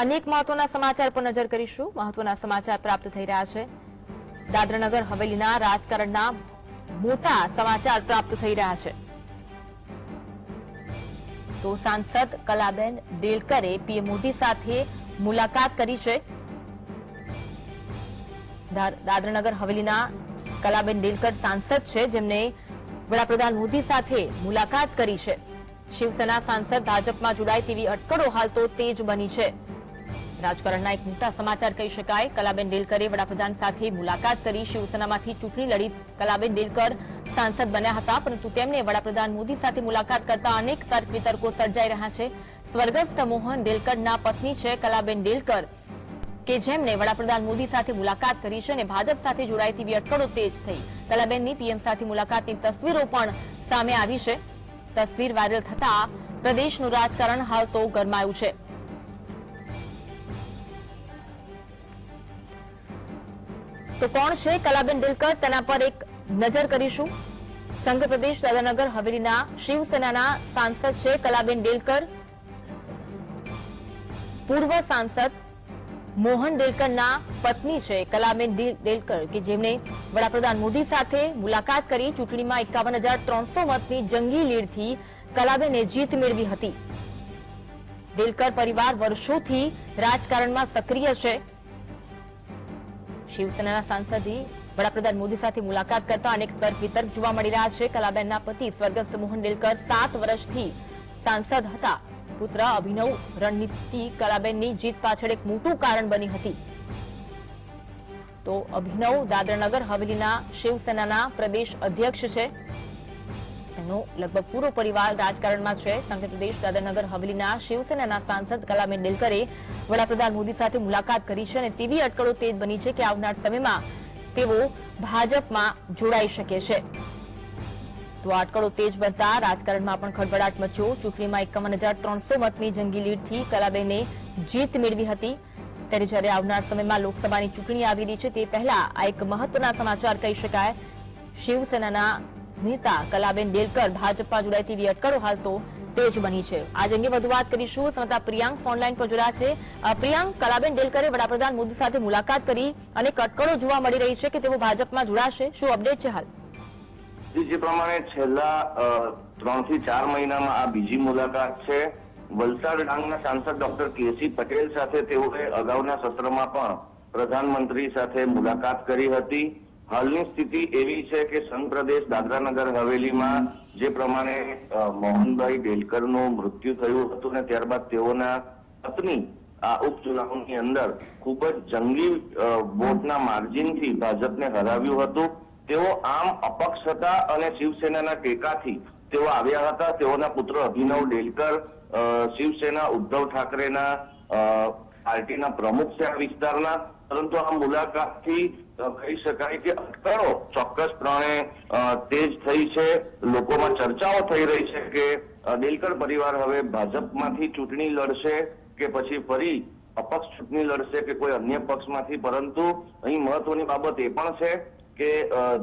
અનેક મહત્વના સમાચાર પર નજર કરીશું। મહત્વના સમાચાર પ્રાપ્ત થઈ રહ્યા છે। દાદરાનગર હવેલીના રાજકારણના મોટા સમાચાર પ્રાપ્ત થઈ રહ્યા છે। તો સાંસદ કલાબેન ડેલકરે પીએમ મોદી સાથે મુલાકાત કરી છે। દાદરાનગર હવેલીના કલાબેન ડેલકર સાંસદ છે, જેમને વડાપ્રધાન મોદી સાથે મુલાકાત કરી છે। શિવસેના સાંસદ ભાજપમાં જોડાય તેવી અટકળો હાલ તો તેજ બની છે। રાજકારણના એક મોટા સમાચાર કહી શકાય। કલાબેન ડેલકરે વડાપ્રધાન સાથે મુલાકાત કરી। શિવસેનામાંથી ચૂંટણી લડી કલાબેન ડેલકર સાંસદ બન્યા હતા, પરંતુ તેમને વડાપ્રધાન મોદી સાથે મુલાકાત કરતા અનેક તર્ક વિતર્કો સર્જાઈ રહ્યા છે। સ્વર્ગસ્થ મોહન ડેલકરના પત્ની છે કલાબેન ડેલકર, કે જેમને વડાપ્રધાન મોદી સાથે મુલાકાત કરી છે અને ભાજપ સાથે જોડાય તેવી અટકળો તેજ થઈ। કલાબેનની પીએમ સાથે મુલાકાતની તસવીરો પણ સામે આવી છે। તસવીર વાયરલ થતા પ્રદેશનું રાજકારણ હાલ તો ગરમાયું છે। તો કોણ છે કલાબેન ડેલકર, તેના પર એક નજર કરીશું। સંઘ પ્રદેશ દાદરાનગર હવેલીના શિવસેનાના સાંસદ છે કલાબેન ડેલકર। પૂર્વ સાંસદ મોહન ડેલકરના પત્ની છે કલાબેન ડેલકર, કે જેમણે વડાપ્રધાન મોદી સાથે મુલાકાત કરી। ચૂંટણીમાં 51,300 મતની જંગી લીડથી કલાબેને જીત મેળવી હતી। ડેલકર પરિવાર વર્ષોથી રાજકારણમાં સક્રિય છે। શિવસેનાના સાંસદે વડાપ્રધાન મોદી સાથે મુલાકાત કરતા અનેક તર્ક વિતર્ક જોવા મળી રહ્યા છે। કલાબેનના પતિ સ્વર્ગસ્થ મોહન ડેલકર 7 વર્ષથી સાંસદ હતા। પુત્ર અભિનવ રણનીતિ કલાબેનની જીત પાછળ એક મોટું કારણ બની હતી। તો અભિનવ દાદરાનગર હવેલીના શિવસેનાના પ્રદેશ અધ્યક્ષ છે। તેનો લગભગ પૂરો પરિવાર રાજકારણમાં છે। સંઘ પ્રદેશ દાદરાનગર હવેલીના શિવસેનાના સાંસદ કલાબેન ડેલકરે વડાપ્રધાન મોદી સાથે મુલાકાત કરી છે અને તેવી અટકળો તેજ બની છે કે આવનાર સમયમાં તેઓ ભાજપમાં જોડાઈ શકે છે। તો અટકળો તેજ બનતા રાજકારણમાં પણ ખળભળાટ મચ્યો। ચૂંટણીમાં 51,300 મતની જંગી લીડથી કલાબેને જીત મેળવી હતી। ત્યારે જ્યારે આવનાર સમયમાં લોકસભાની ચૂંટણી આવી રહી છે, તે પહેલા આ એક મહત્વના સમાચાર કહી શકાય। શિવસેનાના નેતા કલાબેન ડેલકર ભાજપમાં જોડાય તેવી અટકળો હાલ તો તેજ બની છે। આજ અંગે વધુ વાત કરીશું। સંવાદદાતા પ્રિયાંક ફોનલાઈન પર જોડાયા છે। પ્રિયાંક, કલાબેન ડેલકરે વડાપ્રધાન મોદી સાથે મુલાકાત કરી અને અટકળો જોવા મળી રહી છે કે તેઓ ભાજપમાં જોડાશે, શું અપડેટ છે હાલ? જે પ્રમાણે છેલ્લા 3 થી 4 મહિનામાં આ બીજી મુલાકાત છે। વલસાડ ડાંગના સાંસદ ડોક્ટર કેસી પટેલ સાથે તેઓએ અગાઉના સત્રમાં પણ પ્રધાનમંત્રી સાથે મુલાકાત કરી હતી। હાલની સ્થિતિ એવી છે કે સંઘ પ્રદેશ દાદરાનગર હવેલીમાં જે પ્રમાણે મોહનભાઈ ડેલકરનું મૃત્યુ થયું હતું ને ત્યારબાદ તેઓના પત્ની આ ઉપચુનાવની અંદર ખૂબ જ જંગી વોટના માર્જિનથી ભાજપને હરાવ્યું હતું। તેઓ આમ અપક્ષ હતા અને શિવસેનાના ટેકાથી તેઓ આવ્યા હતા। તેઓના પુત્ર અભિનવ ડેલકર શિવસેના ઉદ્ધવ ઠાકરેના પાર્ટીના પ્રમુખ છે આ વિસ્તારના। પરંતુ આ મુલાકાતથી કહી શકાય કે અટકળો ચોક્કસપણે તેજ થઈ છે। લોકોમાં ચર્ચાઓ થઈ રહી છે કે ડેલકર પરિવાર હવે ભાજપમાંથી ચૂંટણી લડશે કે પછી ફરી અપક્ષ ચૂંટણી લડશે કે કોઈ અન્ય પક્ષમાંથી। પરંતુ અહીં મહત્વની બાબત એ પણ છે કે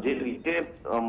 જે રીતે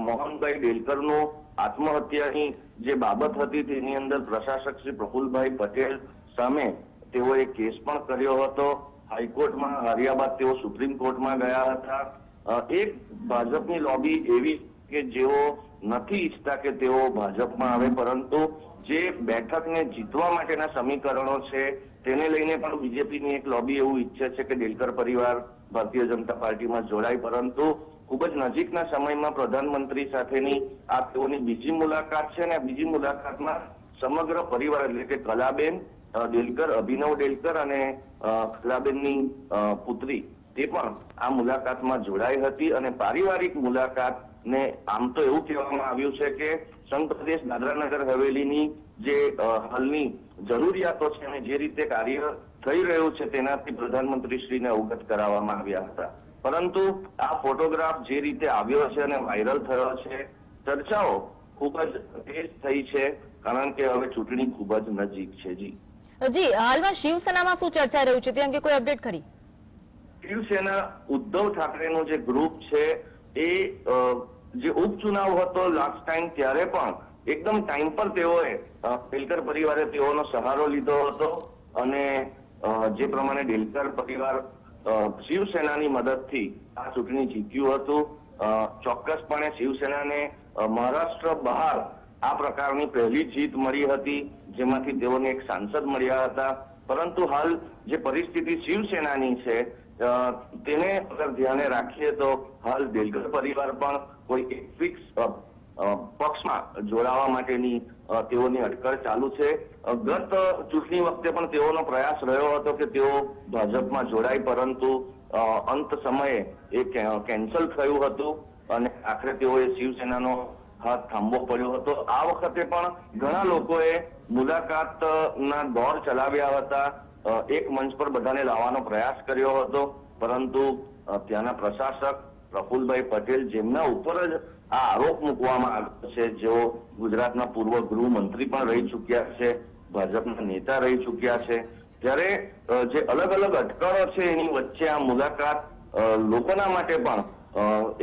મોહનભાઈ ડેલકરનું આત્મહત્યાની જે બાબત હતી તેની અંદર પ્રશાસક શ્રી પ્રફુલભાઈ પટેલ સામે તેઓએ કેસ પણ કર્યો હતો। હાઈકોર્ટમાં હાર્યા બાદ તેઓ સુપ્રીમ કોર્ટમાં ગયા હતા। એક ભાજપની લોબી એવી કે જેઓ નથી ઈચ્છતા કે તેઓ ભાજપમાં આવે, પરંતુ જે બેઠકને જીતવા માટેના સમીકરણો છે તેને લઈને પણ બીજેપીની એક લોબી એવું ઈચ્છે છે કે ડેલકર પરિવાર ભારતીય જનતા પાર્ટીમાં જોડાય। પરંતુ ખૂબ જ નજીકના સમયમાં પ્રધાનમંત્રી સાથેની આ તેઓની બીજી મુલાકાત છે અને બીજી મુલાકાતમાં સમગ્ર પરિવાર એટલે કે કલાબેન ડેલકર, અભિનવ ડેલકર અને કલાબેનની પુત્રી તે પણ આ મુલાકાતમાં જોડાઈ હતી। અને પારિવારિક મુલાકાતને આમ તો એવું કહેવામાં આવ્યું છે કે સંઘ પ્રદેશ દાદરાનગર હવેલીની જે હાલની જરૂરિયાતો છે અને જે રીતે કાર્ય થઈ રહ્યું છે તેનાથી પ્રધાનમંત્રીશ્રીને અવગત કરાવવામાં આવ્યા હતા। પરંતુ આ ફોટોગ્રાફ જે રીતે આવ્યો છે અને વાયરલ થયો છે, ચર્ચાઓ ખૂબ જ તેજ થઈ છે, કારણ કે હવે ચૂંટણી ખૂબ જ નજીક છે। જી, હાલમાં શિવસેનામાં શું ચર્ચા રહ્યું છે તે અંગે કોઈ અપડેટ ખરી? શિવસેના ઉદ્ધવ ઠાકરેનું જે ગ્રુપ છે એ જે ઉપચુનાવ હતો લાસ્ટ ટાઈમ ત્યારે પણ એકદમ ટાઈમ પર તેઓએ ડેલકર પરિવારે તેઓનો સહારો લીધો હતો અને જે પ્રમાણે ડેલકર પરિવાર શિવસેનાની મદદથી આ ચૂંટણી જીત્યું હતું. ચોક્કસપણે શિવસેનાને મહારાષ્ટ્ર બહાર આ પ્રકારની પહેલી જીત મળી હતી, જેમાંથી તેઓને એક સાંસદ મળ્યા હતા. પરંતુ હાલ જે પરિસ્થિતિ શિવસેનાની છે તેને અગર ધ્યાને રાખીએ તો હાલ ડેલકર પરિવાર પણ કોઈ એક ફિક્સ પક્ષમાં જોડાવા માટેની તેઓની અટકળ ચાલુ છે. ગત ચૂંટણી વખતે પણ તેઓનો પ્રયાસ રહ્યો હતો કે તેઓ ભાજપમાં જોડાય, પરંતુ અંત સમયે એ કેન્સલ થયું હતું અને આખરે તેઓએ શિવસેનાનો હાથ થાંભવો પડ્યો હતો. આ વખતે પણ ઘણા લોકોએ મુલાકાતના દોર ચલાવ્યા હતા, એક મંચ પર બધાને લાવવાનો પ્રયાસ કર્યો હતો, પરંતુ ત્યાંના પ્રશાસક પ્રફુલભાઈ પટેલ, જેમના ઉપર જ આ આરોપ મૂકવામાં આવ્યો છે, જેઓ ગુજરાતના પૂર્વ ગૃહમંત્રી પણ રહી ચૂક્યા છે, ભાજપના નેતા રહી ચૂક્યા છે, ત્યારે જે અલગ અલગ અટકળો છે એની વચ્ચે આ મુલાકાત લોકોના માટે પણ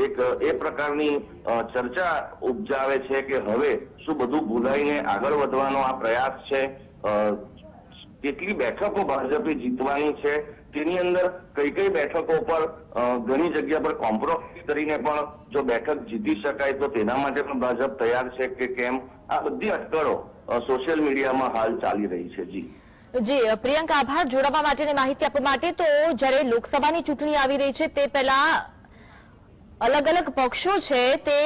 એક એ પ્રકારની ચર્ચા ઉપજાવે છે કે હવે શું બધું ભૂલાઈને આગળ વધવાનો આ પ્રયાસ છે, કેટલી બેઠકો ભાજપે જીતવાની છે, તેની અંદર કઈ કઈ બેઠકો પર ઘણી જગ્યા પર કોમ્પ્રોમાઇઝ કરીને પણ જો બેઠક જીતી શકાય તો તેના માટે પણ ભાજપ તૈયાર છે કે કેમ, આ બધી અટકળો સોશિયલ મીડિયામાં હાલ ચાલી રહી છે. જી પ્રિયંકા, આભાર જોડાવા માટે માહિતી આપવા માટે. તો જ્યારે લોકસભાની ચૂંટણી આવી રહી છે તે પહેલા અલગ અલગ પક્ષો છે તે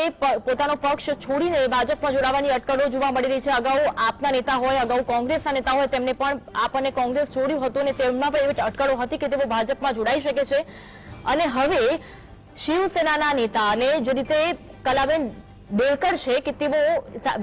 પોતાનો પક્ષ છોડીને ભાજપમાં જોડાવાની અટકળો જોવા મળી રહી છે. અગાઉ આપના નેતા હોય, અગાઉ કોંગ્રેસના નેતા હોય, તેમને પણ આપણને કોંગ્રેસ છોડ્યું હતું અને તેમાં પણ એવી અટકળો હતી કે તેઓ ભાજપમાં જોડાઈ શકે છે. અને હવે શિવસેનાના નેતા અને જે રીતે કલાબેન ડેલકર છે કે તેઓ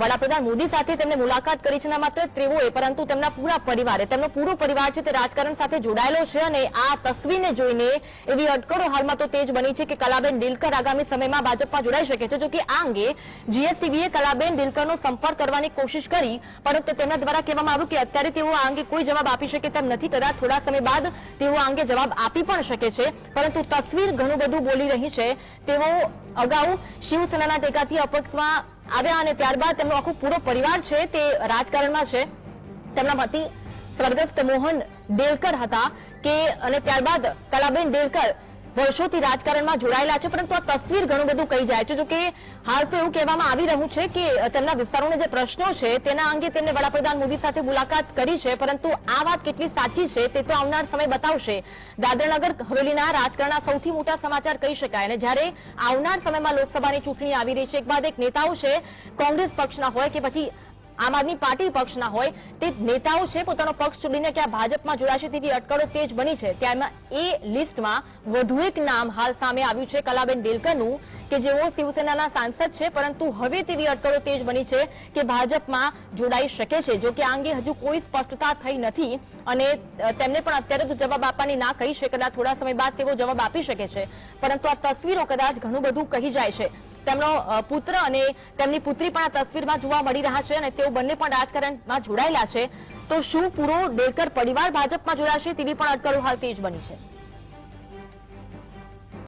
વડાપ્રધાન મોદી સાથે તેમને મુલાકાત કરી છે, ના માત્ર તેઓએ પરંતુ તેમના પૂરા પરિવારે, તેમનો પૂરો પરિવાર છે તે રાજકારણ સાથે જોડાયેલો છે. અને આ તસવીરને જોઈને એવી અટકળો હાલમાં તો તેજ બની છે કે કલાબેન ડેલકર આગામી સમયમાં ભાજપમાં જોડાઈ શકે છે. જો કે આ અંગે જીએસટીવીએ કલાબેન ડેલકરનો સંપર્ક કરવાની કોશિશ કરી, પરંતુ તેમના દ્વારા કહેવામાં આવ્યું કે અત્યારે તેઓ આ અંગે કોઈ જવાબ આપી શકે તેમ નથી. કદાચ થોડા સમય બાદ તેઓ આ અંગે જવાબ આપી પણ શકે છે, પરંતુ તસવીર ઘણું બધું બોલી રહી છે. તેઓ અગાઉ શિવસેનાના ટેકાથી અપક્ષમાં આવ્યા અને ત્યારબાદ તેમનો આખો પૂરો પરિવાર છે તે રાજકારણમાં છે. તેમના પતિ સ્વર્ગસ્થ મોહન ડેલકર હતા કે અને ત્યારબાદ કલાબેન ડેલકર વર્ષોથી રાજકારણમાં જોડાયેલા છે, પરંતુ આ તસવીર ઘણું બધું કહી જાય છે. જો કે હાલ તો એવું કહેવામાં આવી રહ્યું છે કે તેમના વિસ્તારોના જે પ્રશ્નો છે તેના અંગે તેમને વડાપ્રધાન મોદી સાથે મુલાકાત કરી છે, પરંતુ આ વાત કેટલી સાચી છે તે તો આવનાર સમય બતાવશે. દાદરાનગર હવેલીના રાજકારણના સૌથી મોટા સમાચાર કહી શકાય. અને જ્યારે આવનાર સમયમાં લોકસભાની ચૂંટણી આવી રહી છે, એક બાદ એક નેતાઓ છે, કોંગ્રેસ પક્ષના હોય કે પછી આમ આદમી પાર્ટી પક્ષના હોય, તે નેતાઓ છે પોતાનો પક્ષ છોડીને ક્યાં ભાજપમાં જોડાશે તેવી અટકળો તેજ બની છે. ત્યારમાં એ લિસ્ટમાં વધુ એક નામ હાલ સામે આવ્યું છે કલાબેન ડેલકરનું, કે જેઓ શિવસેનાના સાંસદ છે, પરંતુ હવે તેવી અટકળો તેજ બની છે કે ભાજપમાં જોડાઈ શકે છે. જો કે આ અંગે હજુ કોઈ સ્પષ્ટતા થઈ નથી અને તેમને પણ અત્યારે તો જવાબ આપવાની ના કહી છે. કદાચ થોડા સમય બાદ તેઓ જવાબ આપી શકે છે, પરંતુ આ તસવીરો કદાચ ઘણું બધું કહી જાય છે. તેમનો પુત્ર અને તેમની પુત્રી પણ આ તસવીરમાં જોવા મળી રહ્યા છે અને તેઓ બંને પણ રાજકારણમાં જોડાયેલા છે. તો શું પૂરો ડેલકર પરિવાર ભાજપમાં જોડાશે તેવી પણ અટકળો હાલ તેજ બની છે.